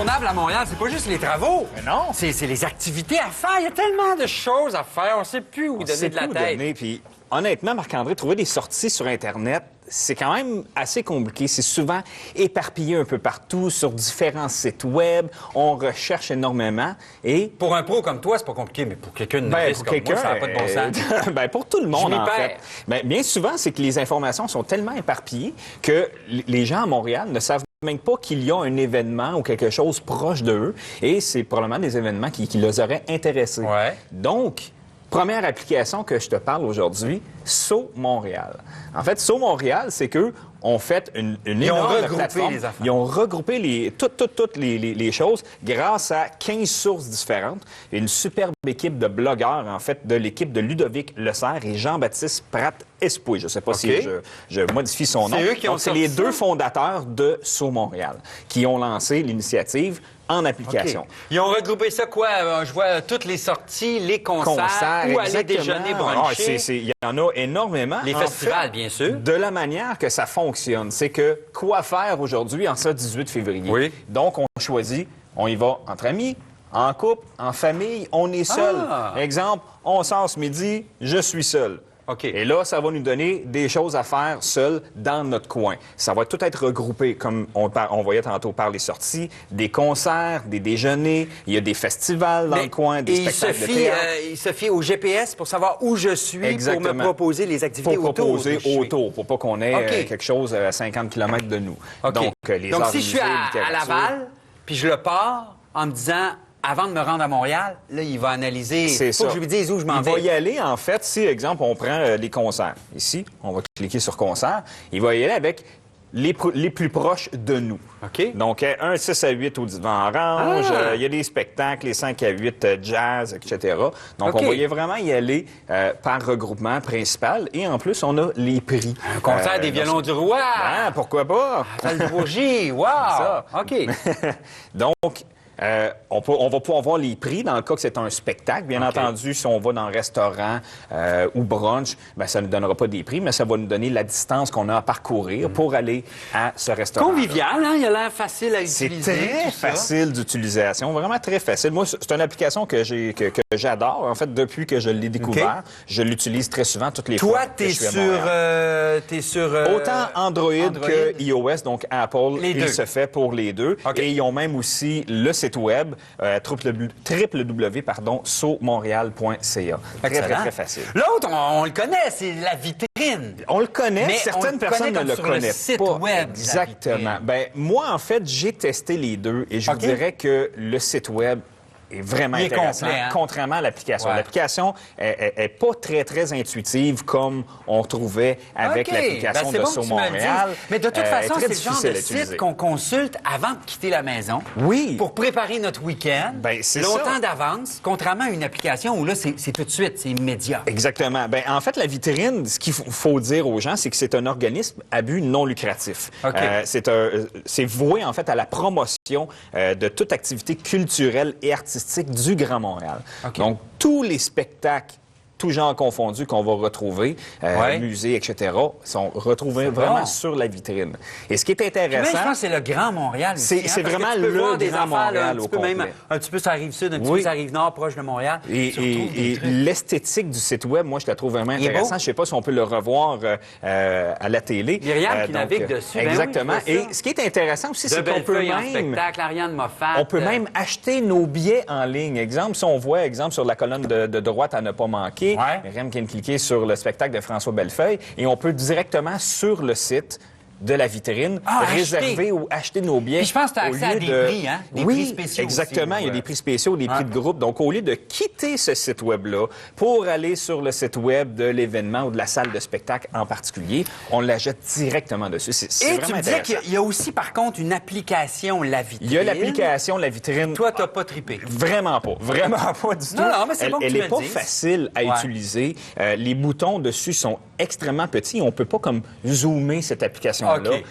incontournable à Montréal, c'est pas juste les travaux. Mais non. C'est les activités à faire. Il y a tellement de choses à faire. On sait plus où donner de la tête. Puis, honnêtement, Marc-André, trouver des sorties sur Internet, c'est quand même assez compliqué. C'est souvent éparpillé un peu partout, sur différents sites web. On recherche énormément. Et Pour un pro comme toi, c'est pas compliqué, mais pour quelqu'un de novice comme moi, ça n'a pas de bon sens. Pour tout le monde, Je m'y en perds. fait. Ben, bien souvent, c'est que les informations sont tellement éparpillées que les gens à Montréal ne savent même pas qu'il y a un événement ou quelque chose proche d'eux. Et c'est probablement des événements qui les auraient intéressés. Ouais. Donc, première application que je te parle aujourd'hui, Saut Montréal. En fait, Saut Montréal, c'est qu'eux ont fait une énorme regroupé plateforme. les affaires. Ils ont regroupé toutes les choses grâce à 15 sources différentes. Et une superbe équipe de blogueurs, en fait, de l'équipe de Ludovic Lecerf et Jean-Baptiste Pratt-Espouy. Je ne sais pas si je modifie son nom. C'est eux qui ont Donc, c'est les sorti ça? deux fondateurs de Saut Montréal qui ont lancé l'initiative en application. OK. Ils ont regroupé ça quoi? Je vois toutes les sorties, les concerts, où aller exactement. déjeuner, Ah, bruncher. il y en a énormément. Les En festivals, fait, bien sûr. De la manière que ça fonctionne, c'est que quoi faire aujourd'hui en ce 18 février? Oui. Donc, on choisit, on y va entre amis, en couple, en famille, on est seul. Ah! Exemple, on sort ce midi, je suis seul. OK. Et là, ça va nous donner des choses à faire seul dans notre coin. Ça va tout être regroupé, comme on voyait tantôt par les sorties, des concerts, des déjeuners, il y a des festivals dans le coin, des spectacles de théâtre. Il se fie au GPS pour savoir où je suis, Exactement. pour me proposer les activités Pour autour. proposer d'où je suis. autour, pour pas qu'on ait OK. quelque chose à 50 km de nous. OK. Donc, les Donc arts si je suis musées, à littérature. Laval, puis je le pars en me disant, avant de me rendre à Montréal, là, il va analyser. C'est Faut ça. que je lui dise où je m'en Il va vais. y aller, en fait, si, exemple, on prend les concerts. Ici, on va cliquer sur concerts. Il va y aller avec les plus proches de nous. OK. Donc, un 6 à 8 au divan orange, il y a des spectacles, les 5 à 8 jazz, etc. Donc, OK. on va vraiment y aller par regroupement principal. Et en plus, on a les prix. Un concert des violons du roi. Ah, pourquoi pas? Salle de Bourgie. Wow! Ça. OK. Donc, on va pouvoir voir les prix dans le cas que c'est un spectacle. Bien entendu, si on va dans un restaurant ou brunch, ben, ça ne nous donnera pas des prix, mais ça va nous donner la distance qu'on a à parcourir pour aller à ce restaurant. Convivial, hein? Il a l'air facile à C'est utiliser. très tout ça. facile d'utilisation, vraiment très facile. Moi, c'est une application que j'adore. En fait, depuis que je l'ai découvert, je l'utilise très souvent, toutes les fois Toi, que je suis à t'es sur... Autant Android que iOS, donc Apple, Les deux. il se fait pour les deux. OK. Et ils ont même aussi le site web, www.sautmontréal.ca. Très facile. L'autre, on le connaît, c'est la vitrine. On le connaît, Mais on certaines le personnes connaît ne le comme sur le connaissent site pas. web, la Exactement. vitrine. Ben, moi, en fait, j'ai testé les deux et je vous OK. dirais que le site web est vraiment Il est intéressant, complet, hein? contrairement à l'application. Ouais. L'application est pas très intuitive comme on trouvait avec OK. l'application Ben, de c'est Saut bon que tu me le Montréal. dises. Mais de toute façon, très c'est le genre difficile de à utiliser. site qu'on consulte avant de quitter la maison. Oui. Pour préparer notre week-end. Ben, c'est longtemps ça. d'avance, contrairement à une application où là, c'est tout de suite, c'est immédiat. Exactement. Ben, en fait, la vitrine, ce qu'il faut dire aux gens, c'est que c'est un organisme à but non lucratif. OK. C'est voué, en fait, à la promotion de toute activité culturelle et artistique du Grand Montréal. OK. Donc, tous les spectacles, tous genres confondus qu'on va retrouver, Ouais. musées, etc., sont retrouvés C'est vraiment bon. sur la vitrine. Et ce qui est Mais intéressant... je pense que c'est le Grand Montréal aussi, C'est hein, parce vraiment que tu peux le voir des Grand affaires, là, Montréal un petit au peu même, complet. un petit peu sur la Rive-Sud, un petit Oui. peu sur la Rive-Nord, proche de Montréal. Tu retrouves des Et trucs. l'esthétique du site web, moi, je la trouve vraiment Il est intéressante. beau. Je ne sais pas si on peut le revoir à la télé. Myriam qui navigue dessus. Ben oui, Exactement. je vois ça. Et ce qui est intéressant aussi, De c'est qu'on peut Bellefeuille en même... spectacle, Ariane Moffat. On peut même acheter nos billets en ligne. Exemple, si on voit, sur la colonne de droite à ne pas manquer, Ouais. Myriam qui vient de cliquer sur le spectacle de François Bellefeuille, et on peut directement sur le site de la vitrine réserver acheter. ou acheter nos billets. Puis je pense que tu as au accès à lieu des de- prix, hein? Des oui, prix spéciaux exactement. aussi, Il y a des prix spéciaux, des prix Ouais. de groupe. Donc, au lieu de quitter ce site web-là pour aller sur le site web de l'événement ou de la salle de spectacle en particulier, on l'achète directement dessus. C'est Et vraiment tu me disais intéressant. qu'il y a aussi, par contre, une application, la vitrine. Il y a l'application, la vitrine. Toi, t'as pas trippé. Vraiment pas du tout. Non, mais c'est bon que elle tu me est le pas dises. facile à Ouais. utiliser. Les boutons dessus sont extrêmement petits. On peut pas comme zoomer cette application-là. OK.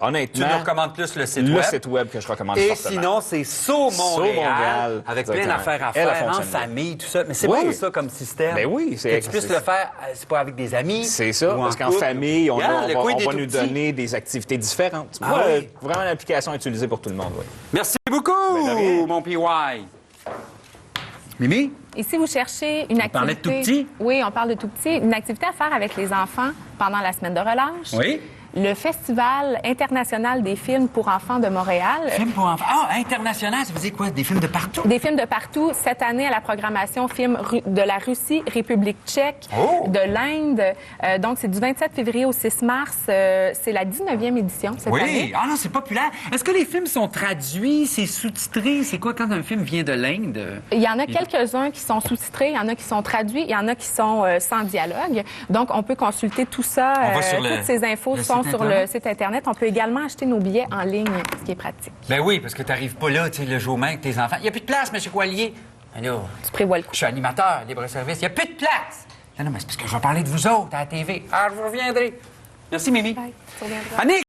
Honnêtement, Tu nous recommandes plus le site le web. site web que je recommande Et fortement. sinon, c'est Saut Montréal, Montréal, avec plein exactement. d'affaires à Elle a faire, en fonctionné. famille, tout ça. Mais c'est Oui. bon, ça, comme système. Ben oui, Que tu puisses le faire, c'est pas avec des amis. C'est ça, ou en parce qu'en couple. famille, on Regarde, le coin va des tout nous petits. donner des activités différentes. Ah oui. Vraiment une application utilisée pour tout le monde, oui. Merci beaucoup! Oh, mon PY! Mimi? Et si vous cherchez une activité... parlait de tout petit? Oui, on parle de tout petit. Une activité à faire avec les enfants pendant la semaine de relâche. Oui? Le Festival international des films pour enfants de Montréal. Film pour enfants. Ah, international, ça veut dire quoi? Des films de partout? Des films de partout. Cette année, à la programmation, films de la Russie, République tchèque, Oh! de l'Inde. Donc, c'est du 27 février au 6 mars. C'est la 19e édition cette année. Oui. Ah non, c'est populaire. Est-ce que les films sont traduits? C'est sous-titré? C'est quoi quand un film vient de l'Inde? Il y en a quelques-uns qui sont sous-titrés, il y en a qui sont traduits, il y en a qui sont sans dialogue. Donc, on peut consulter tout ça. On va sur toutes ces infos sont sur le site Internet. On peut également acheter nos billets en ligne, ce qui est pratique. Ben oui, parce que t'arrives pas là, tu sais, le jour même avec tes enfants. Il n'y a plus de place, M. Coilier. Alors, Tu prévois le coup. je suis animateur, libre-service. Il n'y a plus de place. Non, mais c'est parce que je vais parler de vous autres à la TV. Ah, je vous reviendrai. Merci, Mimi. Bye. Tu reviendras. Annick!